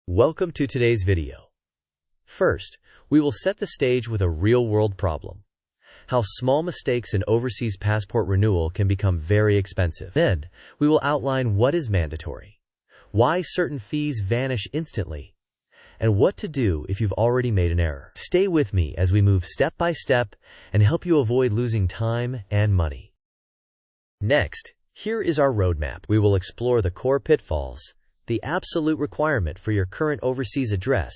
Welcome to today's video. First, we will set the stage with a real-world problem. How small mistakes in overseas passport renewal can become very expensive. Then, we will outline what is mandatory, why certain fees vanish instantly, and what to do if you've already made an error. Stay with me as we move step by step and help you avoid losing time and money. Next, here is our roadmap. We will explore the core pitfalls, the absolute requirement for your current overseas address,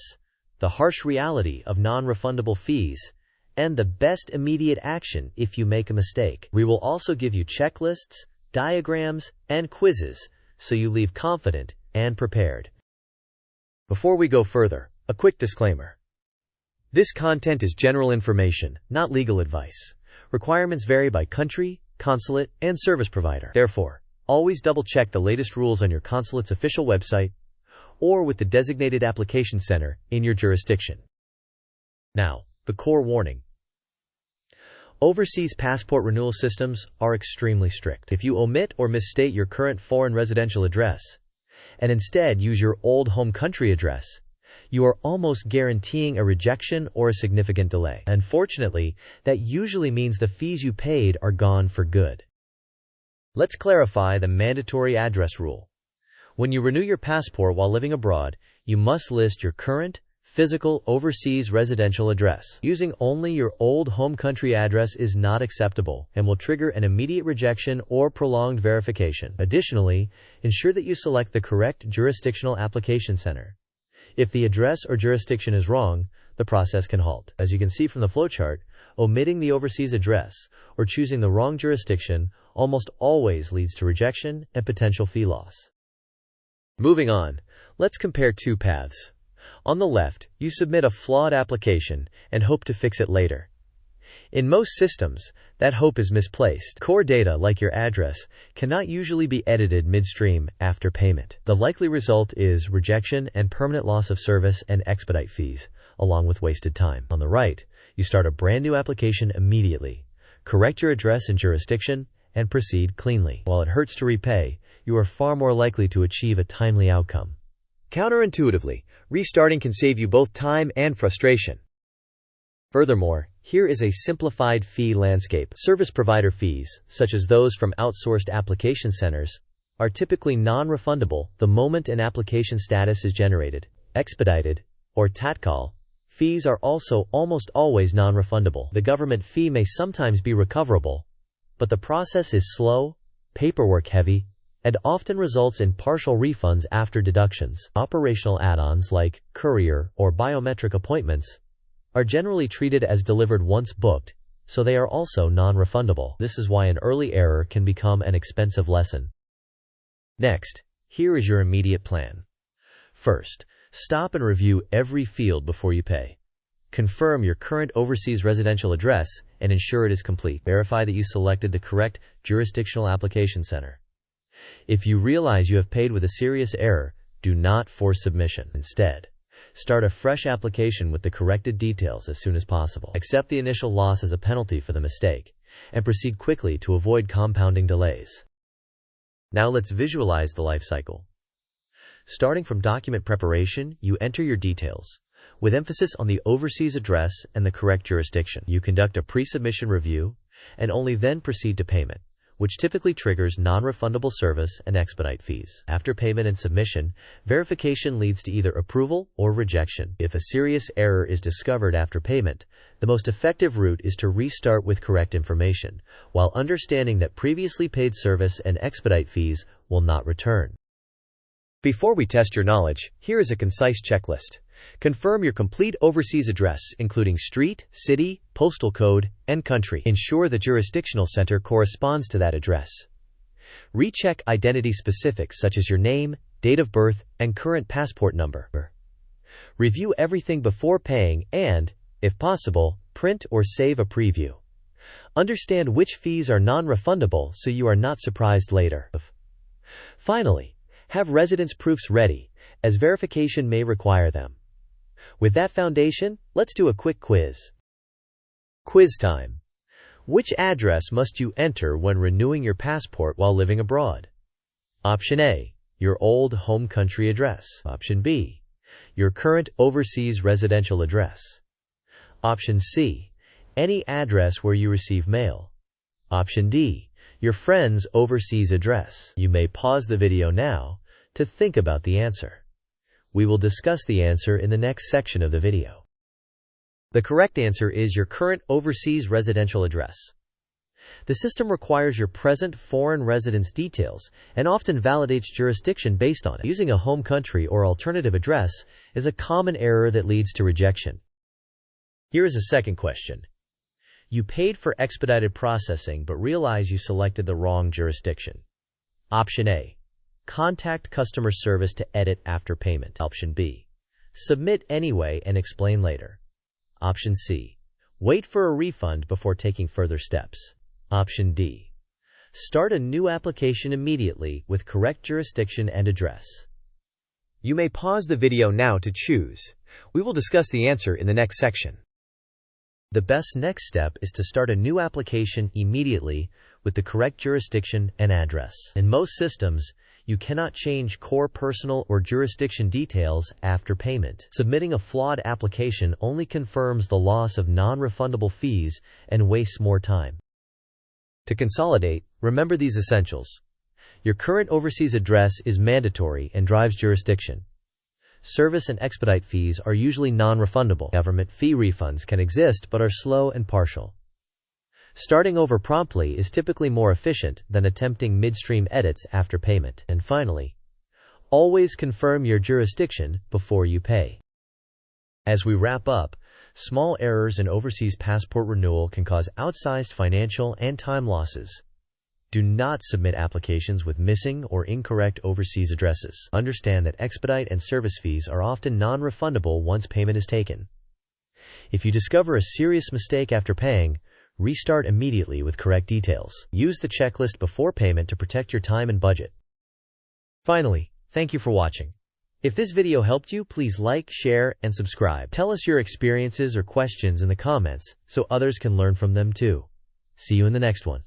the harsh reality of non-refundable fees, and the best immediate action if you make a mistake. We will also give you checklists, diagrams, and quizzes so you leave confident and prepared. Before we go further, a quick disclaimer. This content is general information, not legal advice. Requirements vary by country, consulate, and service provider. Therefore, always double-check the latest rules on your consulate's official website or with the designated application center in your jurisdiction. Now, the core warning. Overseas passport renewal systems are extremely strict. If you omit or misstate your current foreign residential address and instead use your old home country address, you are almost guaranteeing a rejection or a significant delay. Unfortunately, that usually means the fees you paid are gone for good. Let's clarify the mandatory address rule. When you renew your passport while living abroad, you must list your current, physical overseas residential address. Using only your old home country address is not acceptable and will trigger an immediate rejection or prolonged verification. Additionally, ensure that you select the correct jurisdictional application center. If the address or jurisdiction is wrong, the process can halt. As you can see from the flowchart, omitting the overseas address or choosing the wrong jurisdiction almost always leads to rejection and potential fee loss. Moving on, let's compare two paths. On the left, you submit a flawed application and hope to fix it later. In most systems, that hope is misplaced. Core data like your address cannot usually be edited midstream after payment. The likely result is rejection and permanent loss of service and expedite fees, along with wasted time. On the right, you start a brand new application immediately, correct your address and jurisdiction, and proceed cleanly. While it hurts to repay, you are far more likely to achieve a timely outcome. Counterintuitively, restarting can save you both time and frustration. Furthermore, here is a simplified fee landscape. Service provider fees, such as those from outsourced application centers, are typically non-refundable the moment an application status is generated. Expedited, or tatkal, fees are also almost always non-refundable. The government fee may sometimes be recoverable, but the process is slow, paperwork heavy, and often results in partial refunds after deductions. Operational add-ons like courier or biometric appointments are generally treated as delivered once booked, so they are also non-refundable. This is why an early error can become an expensive lesson. Next, here is your immediate plan. First, stop and review every field before you pay. Confirm your current overseas residential address and ensure it is complete. Verify that you selected the correct jurisdictional application center. If you realize you have paid with a serious error, do not force submission. Instead, start a fresh application with the corrected details as soon as possible. Accept the initial loss as a penalty for the mistake, and proceed quickly to avoid compounding delays. Now let's visualize the life cycle. Starting from document preparation, you enter your details, with emphasis on the overseas address and the correct jurisdiction. You conduct a pre-submission review, and only then proceed to payment, which typically triggers non-refundable service and expedite fees. After payment and submission, verification leads to either approval or rejection. If a serious error is discovered after payment, the most effective route is to restart with correct information, while understanding that previously paid service and expedite fees will not return. Before we test your knowledge, here is a concise checklist. Confirm your complete overseas address, including street, city, postal code, and country. Ensure the jurisdictional center corresponds to that address. Recheck identity specifics such as your name, date of birth, and current passport number. Review everything before paying and, if possible, print or save a preview. Understand which fees are non-refundable so you are not surprised later. Finally, have residence proofs ready, as verification may require them. With that foundation, let's do a quick quiz. Quiz time. Which address must you enter when renewing your passport while living abroad? Option A, your old home country address. Option B, Your current overseas residential address. Option C. Any address where you receive mail. Option D. Your friend's overseas address. You may pause the video now to think about the answer. We will discuss the answer in the next section of the video. The correct answer is your current overseas residential address. The system requires your present foreign residence details and often validates jurisdiction based on it. Using a home country or alternative address is a common error that leads to rejection. Here is a second question. You paid for expedited processing but realize you selected the wrong jurisdiction. Option A. Contact customer service to edit after payment. Option B. Submit anyway and explain later. Option C. Wait for a refund before taking further steps. Option D. Start a new application immediately with correct jurisdiction and address. You may pause the video now to choose. We will discuss the answer in the next section. The best next step is to start a new application immediately with the correct jurisdiction and address. In most systems, you cannot change core personal or jurisdiction details after payment. Submitting a flawed application only confirms the loss of non-refundable fees and wastes more time. To consolidate, remember these essentials. Your current overseas address is mandatory and drives jurisdiction. Service and expedite fees are usually non-refundable. Government fee refunds can exist but are slow and partial. Starting over promptly is typically more efficient than attempting midstream edits after payment. And finally, always confirm your jurisdiction before you pay. As we wrap up, small errors in overseas passport renewal can cause outsized financial and time losses. Do not submit applications with missing or incorrect overseas addresses. Understand that expedite and service fees are often non-refundable once payment is taken. If you discover a serious mistake after paying, restart immediately with correct details. Use the checklist before payment to protect your time and budget. Finally, thank you for watching. If this video helped you, please like, share, and subscribe. Tell us your experiences or questions in the comments so others can learn from them too. See you in the next one.